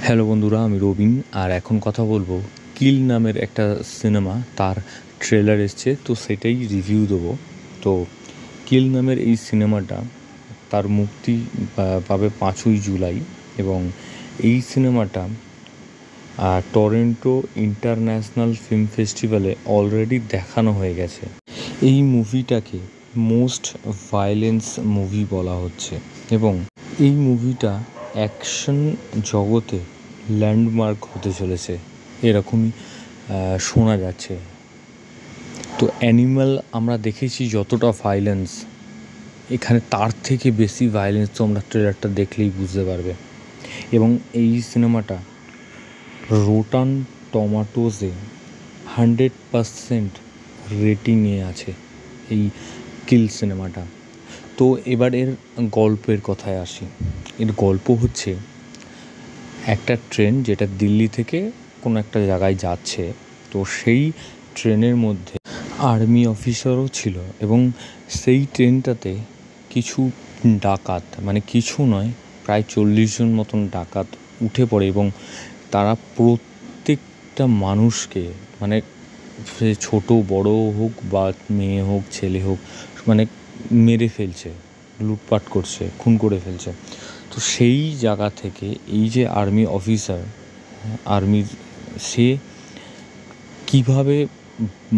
Hello বন্ধুরা, আমি রবিন। আর এখন কথা বলবো কিল নামের একটা সিনেমা, তার ট্রেলার এসছে, তো সেটাই রিভিউ দেবো। তো কিল নামের এই সিনেমাটা তার মুক্তি পাবে 5ই জুলাই, এবং এই সিনেমাটা টরন্টো ইন্টারন্যাশনাল ফিল্ম ফেস্টিভ্যালে অলরেডি দেখানো হয়ে গেছে। এই মুভিটাকে মোস্ট ভায়োলেন্স মুভি বলা হচ্ছে, এবং এই মুভিটা অ্যাকশন জগতে ল্যান্ডমার্ক হতে চলেছে এরকমই শোনা যাচ্ছে। তো অ্যানিম্যাল আমরা দেখেছি যতটা ভায়োলেন্স, এখানে তার থেকে বেশি ভায়োলেন্স তো আমরা ট্রেলারটা দেখলেই বুঝতে পারবে। এবং এই সিনেমাটা রোটান টমাটোসে 100% রেটিংয়ে আছে এই কিল সিনেমাটা। তো এবার এর গল্পের কথায় আসি। এর গল্প হচ্ছে একটা ট্রেন যেটা দিল্লি থেকে কোনো একটা জায়গায় যাচ্ছে, তো সেই ট্রেনের মধ্যে আর্মি অফিসারও ছিল, এবং সেই ট্রেনটাতে কিছু ডাকাত, মানে কিছু নয়, প্রায় 40 জন মতন ডাকাত উঠে পড়ে, এবং তারা প্রত্যেকটা মানুষকে, মানে সে ছোটো বড় হোক বা মেয়ে হোক ছেলে হোক, মানে মেরে ফেলছে, লুটপাট করছে, খুন করে ফেলছে। তো সেই জায়গা থেকে এই যে আর্মি অফিসার, আর্মির, সে কীভাবে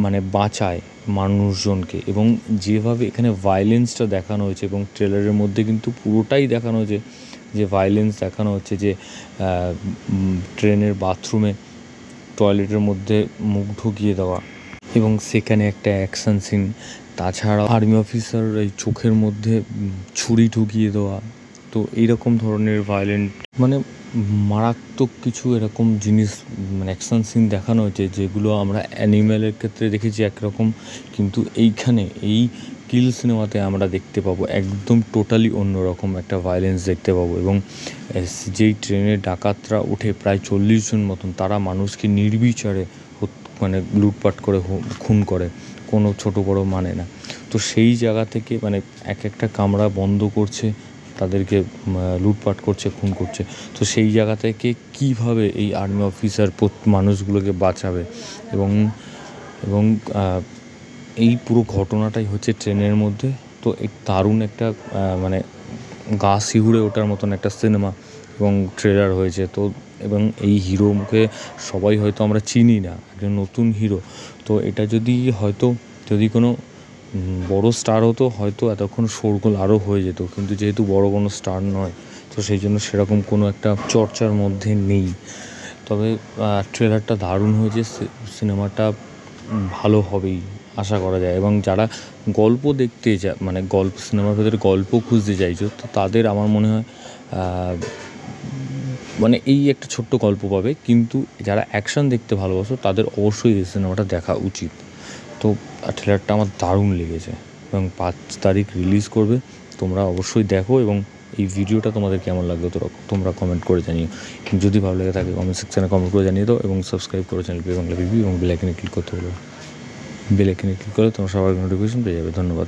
মানে বাঁচায় মানুষজনকে, এবং যেভাবে এখানে ভায়োলেন্সটা দেখানো হয়েছে, এবং ট্রেলারের মধ্যে কিন্তু পুরোটাই দেখানো হয়েছে যে ভায়োলেন্স দেখানো হচ্ছে, যে ট্রেনের বাথরুমে টয়লেটের মধ্যে মুখ ঢুকিয়ে দেওয়া, এবং সেখানে একটা অ্যাকশন সিন। তাছাড়া আর্মি অফিসার এই চোখের মধ্যে ছুরি ঢুকিয়ে দেওয়া। তো এইরকম ধরনের ভায়োলেন্ট, মানে মারাত্মক কিছু এরকম জিনিস, মানে অ্যাকশন সিন দেখানো হয়েছে, যেগুলো আমরা অ্যানিম্যালের ক্ষেত্রে দেখেছি একরকম, কিন্তু এইখানে এই কিল সিনেমাতে আমরা দেখতে পাবো একদম টোটালি অন্যরকম একটা ভায়োলেন্স দেখতে পাবো। এবং যেই ট্রেনে ডাকাতরা উঠে প্রায় 40 জন মতন, তারা মানুষকে নির্বিচারে মানে লুটপাট করে খুন করে, কোনো ছোটো বড়ো মানে না। তো সেই জায়গা থেকে মানে এক একটা কামরা বন্ধ করছে, তাদেরকে লুটপাট করছে, খুন করছে। তো সেই জায়গা থেকে কীভাবে এই আর্মি অফিসার মানুষগুলোকে বাঁচাবে, এবং এই পুরো ঘটনাটাই হচ্ছে ট্রেনের মধ্যে। তো এই দারুণ একটা মানে গা শিউরে ওঠার মতন একটা সিনেমা এবং ট্রেলার হয়েছে। তো এবং এই হিরোকে সবাই হয়তো আমরা চিনি না, একজন নতুন হিরো। তো এটা যদি কোনো বড় স্টার হতো, হয়তো এতক্ষণ শোরগোল আরও হয়ে যেত, কিন্তু যেহেতু বড় কোনো স্টার নয়, তো সেই জন্য সেরকম কোনো একটা চর্চার মধ্যে নেই। তবে ট্রেলারটা দারুণ হয়েছে, সিনেমাটা ভালো হবেই আশা করা যায়। এবং যারা গল্প দেখতে মানে সিনেমার ভেতরে গল্প খুঁজতে চাইছো, তো তাদের আমার মনে হয় মানে এই একটা ছোট্ট গল্প পাবে। কিন্তু যারা অ্যাকশন দেখতে ভালোবাসো, তাদের অবশ্যই এই সিনেমাটা দেখা উচিত। তো ট্রেলারটা আমার দারুণ লেগেছে, এবং 5 তারিখ রিলিজ করবে। তোমরা অবশ্যই দেখো, এবং এই ভিডিওটা তোমাদের কেমন লাগলো তোমরা কমেন্ট করে জানিও। যদি ভালো লেগে থাকে কমেন্ট সেকশানে কমেন্ট করে জানিয়ে দাও, এবং সাবস্ক্রাইব করো চ্যানেল বাংলা রিভিউ, এবং বেল আইকনে ক্লিক করতে বলো। বেল আইকনে ক্লিক করলে তোমরা সবার নোটিফিকেশন পেয়ে যাবে। ধন্যবাদ।